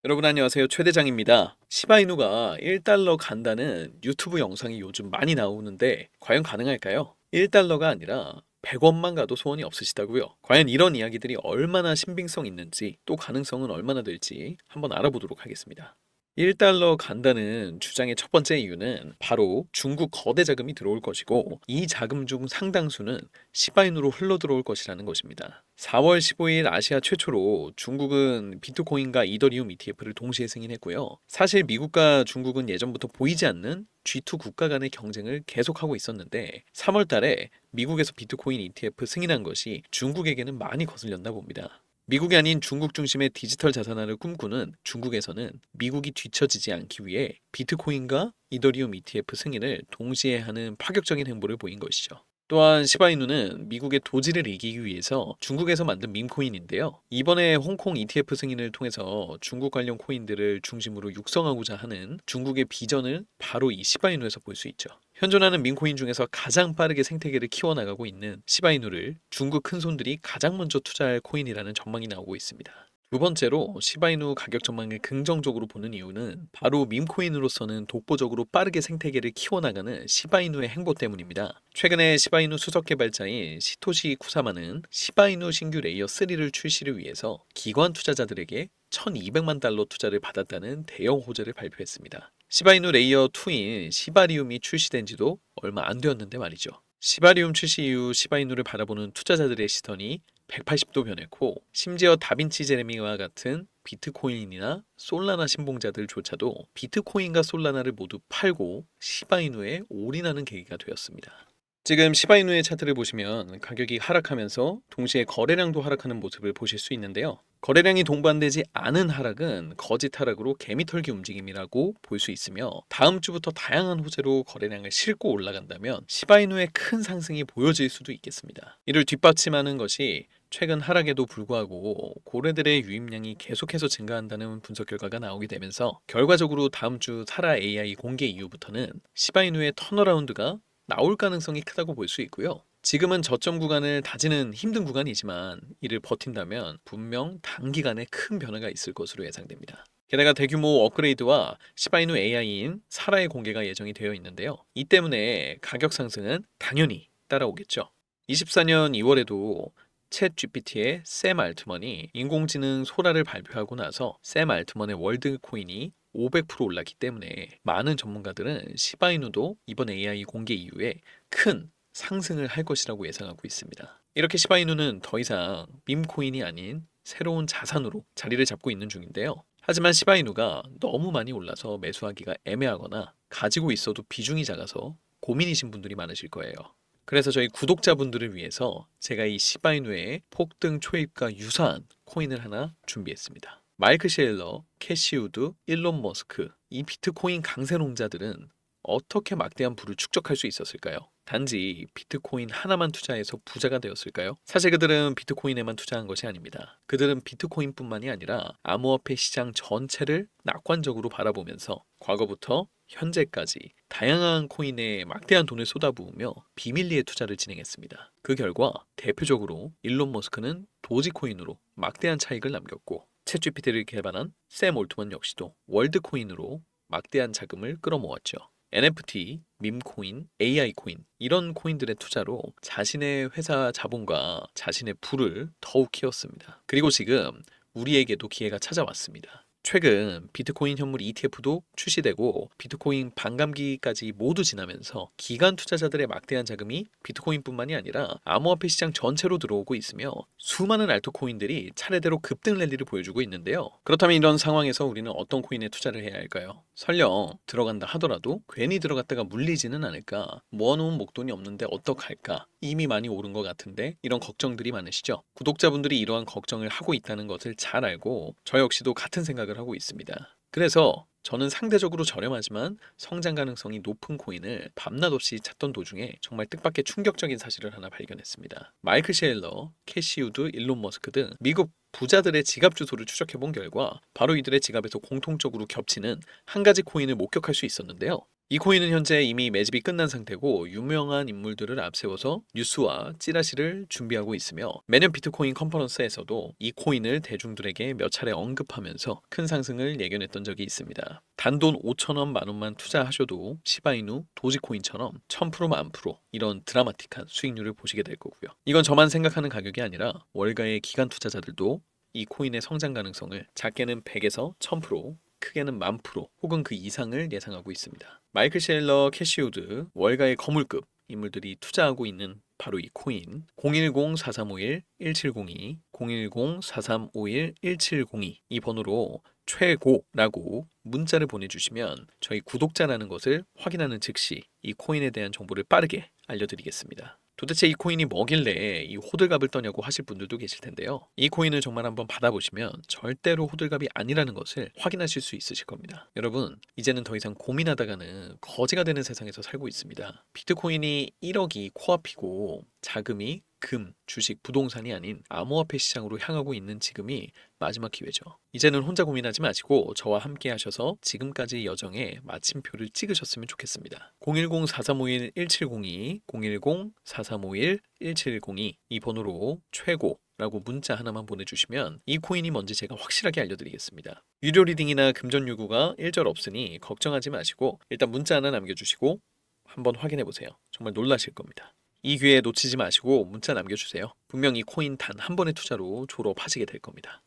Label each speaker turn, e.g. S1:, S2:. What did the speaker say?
S1: 여러분 안녕하세요. 최대장입니다. 시바이누가 1달러 간다는 유튜브 영상이 요즘 많이 나오는데 과연 가능할까요? 1달러가 아니라 100원만 가도 소원이 없으시다고요? 과연 이런 이야기들이 얼마나 신빙성 있는지 또 가능성은 얼마나 될지 한번 알아보도록 하겠습니다. 1달러 간다는 주장의 첫 번째 이유는 바로 중국 거대 자금이 들어올 것이고 이 자금 중 상당수는 시바인으로 흘러들어올 것이라는 것입니다. 4월 15일 아시아 최초로 중국은 비트코인과 이더리움 ETF를 동시에 승인했고요. 사실 미국과 중국은 예전부터 보이지 않는 G2 국가 간의 경쟁을 계속하고 있었는데 3월 달에 미국에서 비트코인 ETF 승인한 것이 중국에게는 많이 거슬렸나 봅니다. 미국이 아닌 중국 중심의 디지털 자산화를 꿈꾸는 중국에서는 미국이 뒤처지지 않기 위해 비트코인과 이더리움 ETF 승인을 동시에 하는 파격적인 행보를 보인 것이죠. 또한 시바이누는 미국의 도지를 이기기 위해서 중국에서 만든 밈코인인데요. 이번에 홍콩 ETF 승인을 통해서 중국 관련 코인들을 중심으로 육성하고자 하는 중국의 비전을 바로 이 시바이누에서 볼 수 있죠. 현존하는 밈코인 중에서 가장 빠르게 생태계를 키워나가고 있는 시바이누를 중국 큰손들이 가장 먼저 투자할 코인이라는 전망이 나오고 있습니다. 두 번째로 시바이누 가격 전망을 긍정적으로 보는 이유는 바로 밈코인으로서는 독보적으로 빠르게 생태계를 키워나가는 시바이누의 행보 때문입니다. 최근에 시바이누 수석 개발자인 시토시 쿠사마는 시바이누 신규 레이어 3를 출시를 위해서 기관 투자자들에게 1200만 달러 투자를 받았다는 대형 호재를 발표했습니다. 시바이누 레이어 2인 시바리움이 출시된 지도 얼마 안 되었는데 말이죠. 시바리움 출시 이후 시바이누를 바라보는 투자자들의 시선이 180도 변했고 심지어 다빈치 제레미와 같은 비트코인이나 솔라나 신봉자들조차도 비트코인과 솔라나를 모두 팔고 시바이누에 올인하는 계기가 되었습니다. 지금 시바이누의 차트를 보시면 가격이 하락하면서 동시에 거래량도 하락하는 모습을 보실 수 있는데요. 거래량이 동반되지 않은 하락은 거짓 하락으로 개미털기 움직임이라고 볼 수 있으며 다음 주부터 다양한 호재로 거래량을 싣고 올라간다면 시바이누의 큰 상승이 보여질 수도 있겠습니다. 이를 뒷받침하는 것이 최근 하락에도 불구하고 고래들의 유입량이 계속해서 증가한다는 분석 결과가 나오게 되면서 결과적으로 다음 주 사라 AI 공개 이후부터는 시바이누의 턴어라운드가 나올 가능성이 크다고 볼 수 있고요. 지금은 저점 구간을 다지는 힘든 구간이지만 이를 버틴다면 분명 단기간에 큰 변화가 있을 것으로 예상됩니다. 게다가 대규모 업그레이드와 시바이누 AI인 사라의 공개가 예정이 되어 있는데요. 이 때문에 가격 상승은 당연히 따라오겠죠. 24년 2월에도 챗 GPT의 샘 알트먼이 인공지능 소라를 발표하고 나서 샘 알트먼의 월드 코인이 500% 올랐기 때문에 많은 전문가들은 시바이누도 이번 AI 공개 이후에 큰 상승을 할 것이라고 예상하고 있습니다. 이렇게 시바이누는 더 이상 밈코인이 아닌 새로운 자산으로 자리를 잡고 있는 중인데요. 하지만 시바이누가 너무 많이 올라서 매수하기가 애매하거나 가지고 있어도 비중이 작아서 고민이신 분들이 많으실 거예요. 그래서 저희 구독자분들을 위해서 제가 이 시바이누의 폭등 초입과 유사한 코인을 하나 준비했습니다. 마이크 셰일러, 캐시우드, 일론 머스크, 이 비트코인 강세론자들은 어떻게 막대한 부를 축적할 수 있었을까요? 단지 비트코인 하나만 투자해서 부자가 되었을까요? 사실 그들은 비트코인에만 투자한 것이 아닙니다. 그들은 비트코인뿐만이 아니라 암호화폐 시장 전체를 낙관적으로 바라보면서 과거부터 현재까지 다양한 코인에 막대한 돈을 쏟아부으며 비밀리에 투자를 진행했습니다. 그 결과 대표적으로 일론 머스크는 도지코인으로 막대한 차익을 남겼고 챗GPT를 개발한 샘 올트먼 역시도 월드코인으로 막대한 자금을 끌어모았죠. NFT, 밈코인, AI코인 이런 코인들의 투자로 자신의 회사 자본과 자신의 부를 더욱 키웠습니다. 그리고 지금 우리에게도 기회가 찾아왔습니다. 최근 비트코인 현물 ETF도 출시되고 비트코인 반감기까지 모두 지나면서 기관 투자자들의 막대한 자금이 비트코인뿐만이 아니라 암호화폐 시장 전체로 들어오고 있으며 수많은 알트코인들이 차례대로 급등 랠리를 보여주고 있는데요. 그렇다면 이런 상황에서 우리는 어떤 코인에 투자를 해야 할까요? 설령 들어간다 하더라도 괜히 들어갔다가 물리지는 않을까? 모아놓은 목돈이 없는데 어떡할까? 이미 많이 오른 것 같은데 이런 걱정들이 많으시죠? 구독자분들이 이러한 걱정을 하고 있다는 것을 잘 알고 저 역시도 같은 생각을 하고 있습니다. 그래서 저는 상대적으로 저렴하지만 성장 가능성이 높은 코인을 밤낮 없이 찾던 도중에 정말 뜻밖의 충격적인 사실을 하나 발견했습니다. 마이크 셰일러, 캐시우드, 일론 머스크 등 미국 부자들의 지갑 주소를 추적해 본 결과 바로 이들의 지갑에서 공통적으로 겹치는 한 가지 코인을 목격할 수 있었는데요. 이 코인은 현재 이미 매집이 끝난 상태고 유명한 인물들을 앞세워서 뉴스와 찌라시를 준비하고 있으며 매년 비트코인 컨퍼런스에서도 이 코인을 대중들에게 몇 차례 언급하면서 큰 상승을 예견했던 적이 있습니다. 단돈 5천원, 만원만 투자하셔도 시바이누, 도지코인처럼 1000% 만프로 이런 드라마틱한 수익률을 보시게 될 거고요. 이건 저만 생각하는 가격이 아니라 월가의 기관 투자자들도 이 코인의 성장 가능성을 작게는 100에서 1000%, 크게는 10,000% 혹은 그 이상을 예상하고 있습니다. 마이클 셰일러, 캐시 우드, 월가의 거물급 인물들이 투자하고 있는 바로 이 코인 010-4351-1702, 010-4351-1702 이 번호로 최고라고 문자를 보내주시면 저희 구독자라는 것을 확인하는 즉시 이 코인에 대한 정보를 빠르게 알려드리겠습니다. 도대체 이 코인이 뭐길래 이 호들갑을 떠냐고 하실 분들도 계실 텐데요. 이 코인을 정말 한번 받아보시면 절대로 호들갑이 아니라는 것을 확인하실 수 있으실 겁니다. 여러분, 이제는 더 이상 고민하다가는 거지가 되는 세상에서 살고 있습니다. 비트코인이 1억이 코앞이고 자금이 금, 주식, 부동산이 아닌 암호화폐 시장으로 향하고 있는 지금이 마지막 기회죠. 이제는 혼자 고민하지 마시고 저와 함께 하셔서 지금까지 여정에 마침표를 찍으셨으면 좋겠습니다. 010-4351-1702, 010-4351-1702 이 번호로 최고라고 문자 하나만 보내주시면 이 코인이 뭔지 제가 확실하게 알려드리겠습니다. 유료 리딩이나 금전 요구가 일절 없으니 걱정하지 마시고 일단 문자 하나 남겨주시고 한번 확인해보세요. 정말 놀라실 겁니다. 이 기회 놓치지 마시고 문자 남겨주세요. 분명 이 코인 단 한 번의 투자로 졸업하시게 될 겁니다.